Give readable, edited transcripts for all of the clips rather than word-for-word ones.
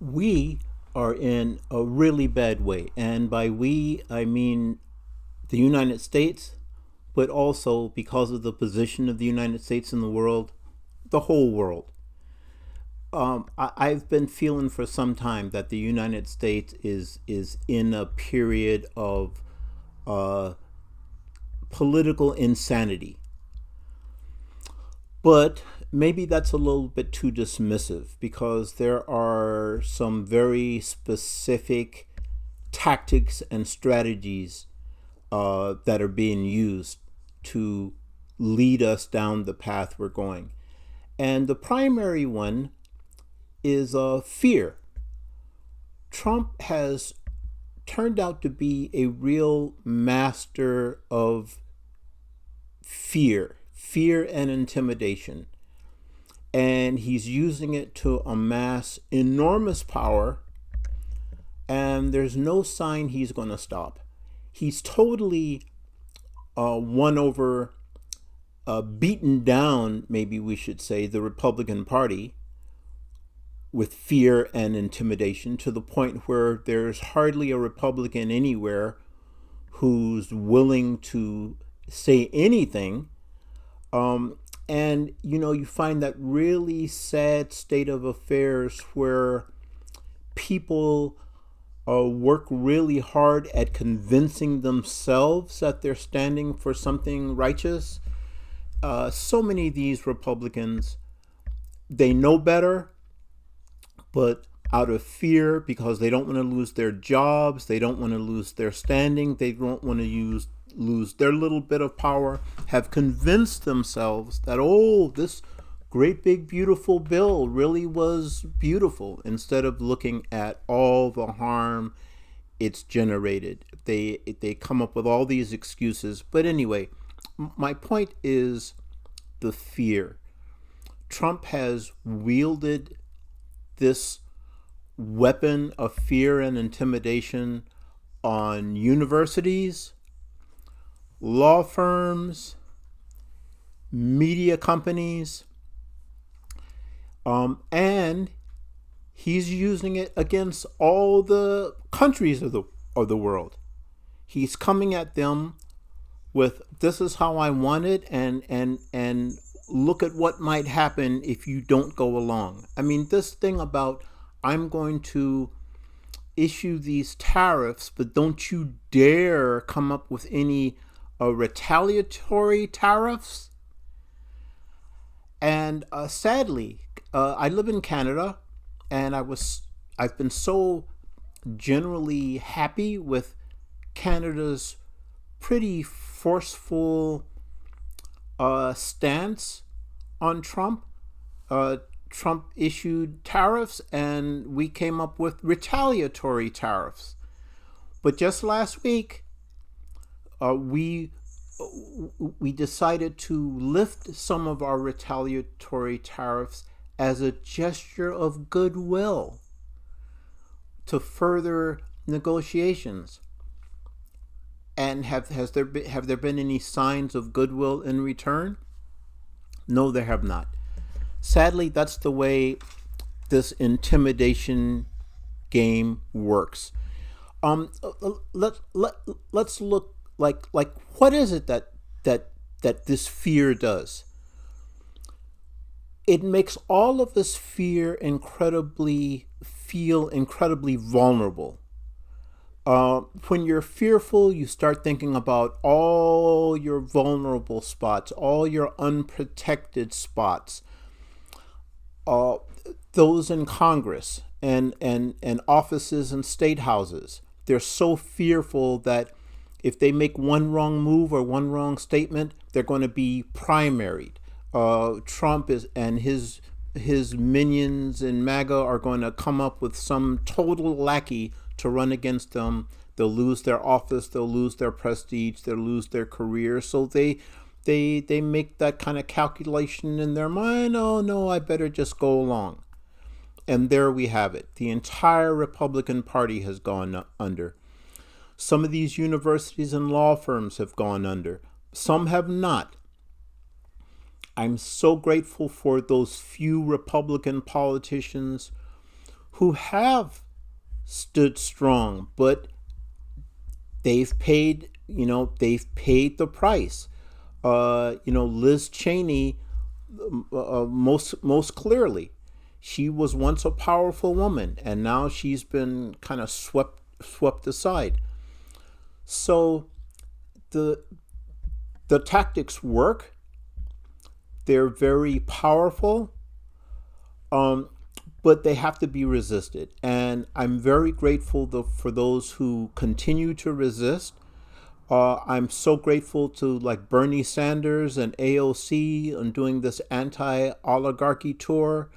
We are in a really bad way. And by we, I mean the United States, but also because of the position of the United States in the world, the whole world. I've been feeling for some time that the United States is in a period of uh, political insanity. But maybe that's a little bit too dismissive because there are some very specific tactics and strategies that are being used to lead us down the path we're going. And the primary one is fear. Trump has turned out to be a real master of fear and intimidation. And he's using it to amass enormous power, and there's no sign he's going to stop. He's totally won over, beaten down, maybe we should say, the Republican Party with fear and intimidation to the point where there's hardly a Republican anywhere who's willing to say anything. And, you find that really sad state of affairs where people work really hard at convincing themselves that they're standing for something righteous. So many of these Republicans, they know better, but out of fear, because they don't want to lose their jobs, they don't want to lose their standing, they don't want to lose their little bit of power, have convinced themselves that, this great big beautiful bill really was beautiful, instead of looking at all the harm it's generated. They come up with all these excuses. But anyway, my point is the fear. Trump has wielded this weapon of fear and intimidation on universities, law firms, media companies, and he's using it against all the countries of the world. He's coming at them with, this is how I want it, and look at what might happen if you don't go along. I mean, this thing about, I'm going to issue these tariffs, but don't you dare come up with any retaliatory tariffs. And sadly, I live in Canada, and I've been so generally happy with Canada's pretty forceful stance on Trump. Trump issued tariffs, and we came up with retaliatory tariffs. But just last week, we decided to lift some of our retaliatory tariffs as a gesture of goodwill to further negotiations. And have there been any signs of goodwill in return? No, there have not. Sadly, that's the way this intimidation game works. Let's look like what is it that this fear does? It makes all of this fear feel incredibly vulnerable. When you're fearful, you start thinking about all your vulnerable spots, all your unprotected spots. Those in Congress and offices and state houses, they're so fearful that if they make one wrong move or one wrong statement, they're going to be primaried. Trump and his minions in MAGA are going to come up with some total lackey to run against them. They'll lose their office, they'll lose their prestige, they'll lose their career. So they make that kind of calculation in their mind. Oh no, I better just go along. And there we have it. The entire Republican Party has gone under. Some of these universities and law firms have gone under. Some have not. I'm so grateful for those few Republican politicians who have stood strong, but they've paid, the price. Liz Cheney, most clearly, she was once a powerful woman, and now she's been kind of swept aside. So the tactics work. They're very powerful, but they have to be resisted. And I'm very grateful for those who continue to resist. I'm so grateful to like Bernie Sanders and AOC on doing this anti-oligarchy tour.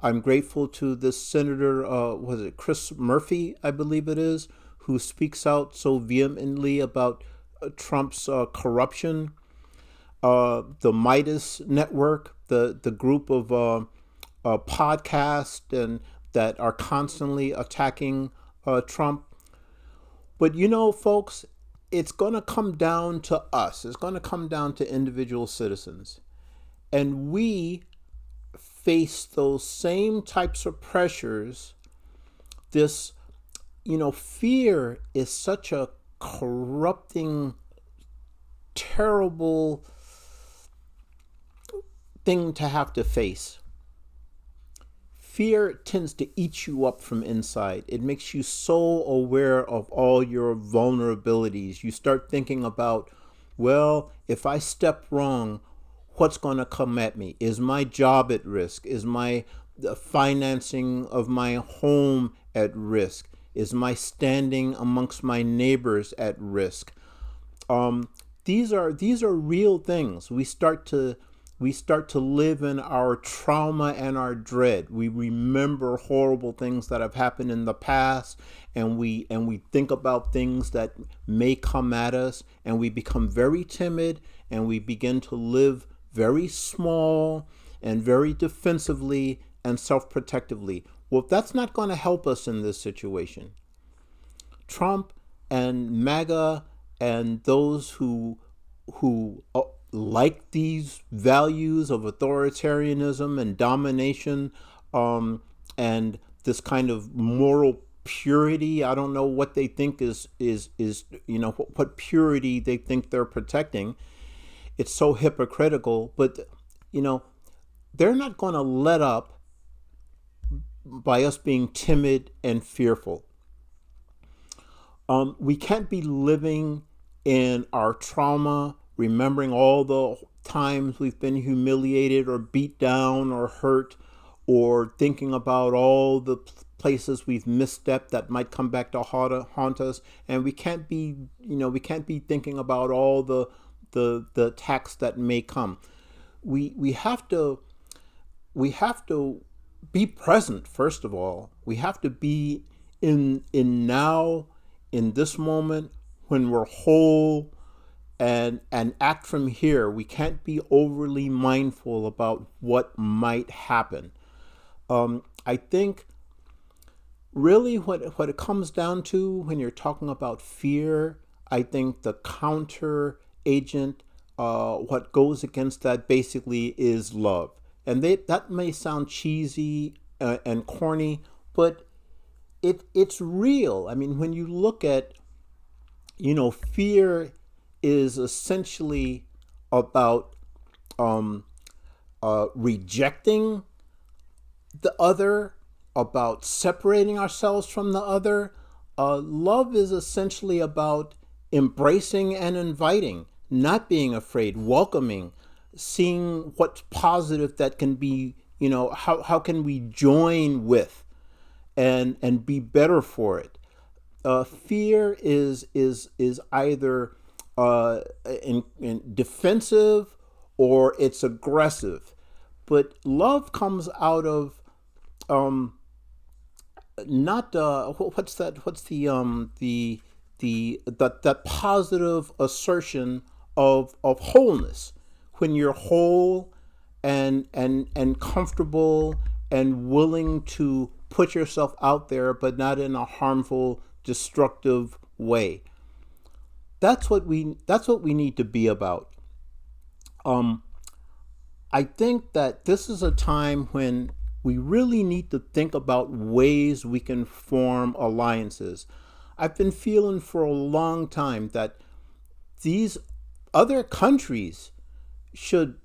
I'm grateful to this Senator, was it Chris Murphy, I believe it is, who speaks out so vehemently about Trump's corruption. The Midas Network, the group of podcasts and that are constantly attacking Trump. But folks, it's going to come down to us. It's going to come down to individual citizens. And we face those same types of pressures. This, fear is such a corrupting, terrible thing to have to face. Fear tends to eat you up from inside. It makes you so aware of all your vulnerabilities. You start thinking about, well, if I step wrong, what's going to come at me? Is my job at risk? Is the financing of my home at risk? Is my standing amongst my neighbors at risk? These are real things. We start to live in our trauma and our dread. We remember horrible things that have happened in the past, and we think about things that may come at us, and we become very timid, and we begin to live very small and very defensively and self-protectively. Well, that's not going to help us in this situation. Trump and MAGA and those who like these values of authoritarianism and domination, and this kind of moral purity. I don't know what they think is what purity they think they're protecting. It's so hypocritical, but they're not going to let up by us being timid and fearful. We can't be living in our trauma, remembering all the times we've been humiliated or beat down or hurt, or thinking about all the places we've misstepped that might come back to haunt us. And we can't be thinking about all the attacks that may come. We have to be present. First of all, we have to be in now, in this moment, when we're whole, and act from here. We can't be overly mindful about what might happen. I think really what it comes down to when you're talking about fear, I think the counter agent, what goes against that basically is love. And that may sound cheesy and corny, but it's real. I mean, when you look at, fear is essentially about rejecting the other, about separating ourselves from the other. Love is essentially about embracing and inviting, not being afraid, welcoming, seeing what's positive that can be, how can we join with and be better for it. Fear is either in defensive or it's aggressive, but love comes out of not what's that positive assertion of wholeness. When you're whole and comfortable and willing to put yourself out there, but not in a harmful, destructive way. That's what we need to be about. I think that this is a time when we really need to think about ways we can form alliances. I've been feeling for a long time that these other countries should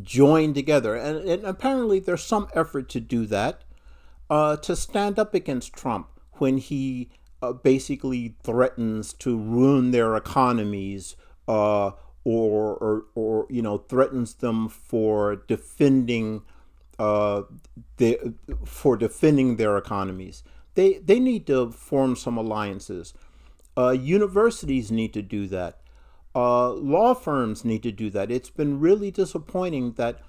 join together. And apparently there's some effort to do that, to stand up against Trump when he basically threatens to ruin their economies, or threatens them for defending their economies. They need to form some alliances. Universities need to do that. Law firms need to do that. It's been really disappointing that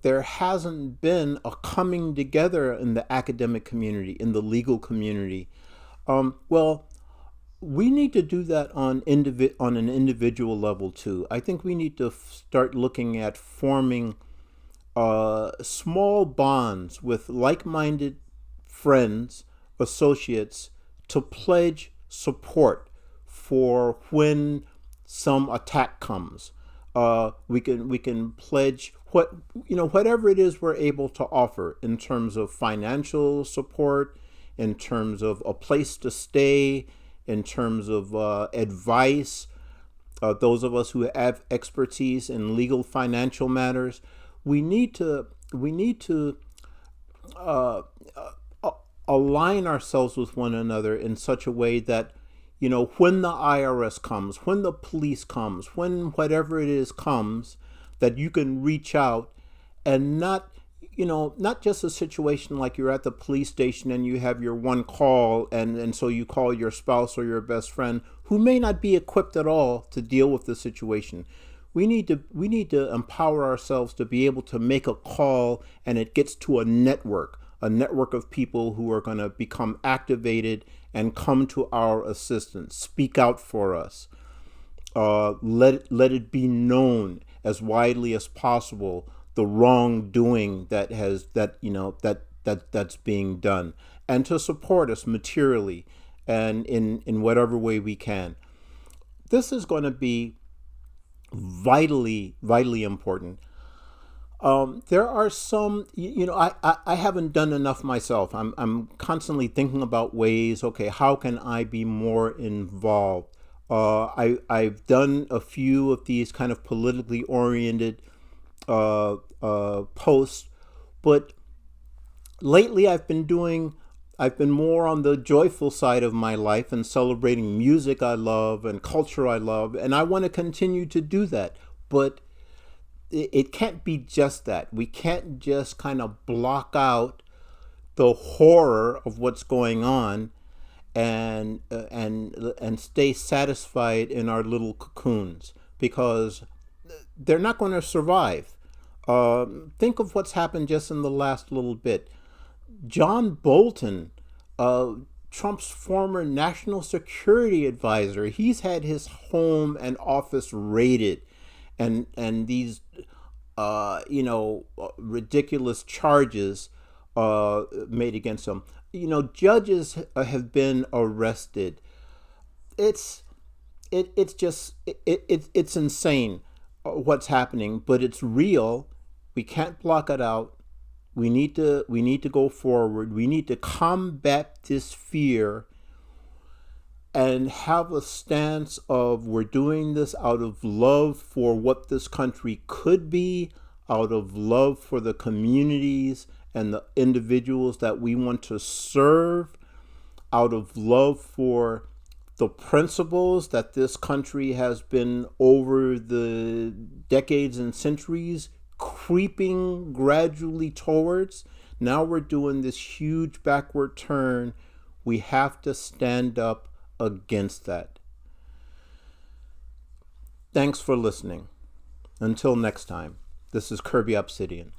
there hasn't been a coming together in the academic community, in the legal community. Well, we need to do that on an individual level too. I think we need to start looking at forming small bonds with like-minded friends, associates, to pledge support for when some attack comes. We can pledge whatever it is we're able to offer in terms of financial support, in terms of a place to stay, in terms of advice. Those of us who have expertise in legal financial matters, we need to align ourselves with one another in such a way that, when the IRS comes, when the police comes, when whatever it is comes, that you can reach out, and not just a situation like you're at the police station and you have your one call, and so you call your spouse or your best friend who may not be equipped at all to deal with the situation. We need to empower ourselves to be able to make a call, and it gets to a network of people who are going to become activated and come to our assistance, speak out for us. Let it be known as widely as possible the wrongdoing that's being done, and to support us materially and in whatever way we can. This is going to be vitally important. There are some, I haven't done enough myself. I'm constantly thinking about ways, okay, how can I be more involved? I've done a few of these kind of politically oriented posts, but lately I've been more on the joyful side of my life and celebrating music I love and culture I love, and I want to continue to do that. But it can't be just that. We can't just kind of block out the horror of what's going on and stay satisfied in our little cocoons, because they're not going to survive. Think of what's happened just in the last little bit. John Bolton, Trump's former national security advisor, he's had his home and office raided, and these ridiculous charges made against him. Judges have been arrested. It's insane what's happening, but it's real. We can't block it out. We need to go forward. We need to combat this fear and have a stance of, we're doing this out of love for what this country could be, out of love for the communities and the individuals that we want to serve, out of love for the principles that this country has been, over the decades and centuries, creeping gradually towards. Now we're doing this huge backward turn. We have to stand up against that. Thanks for listening. Until next time, this is Kirby Obsidian.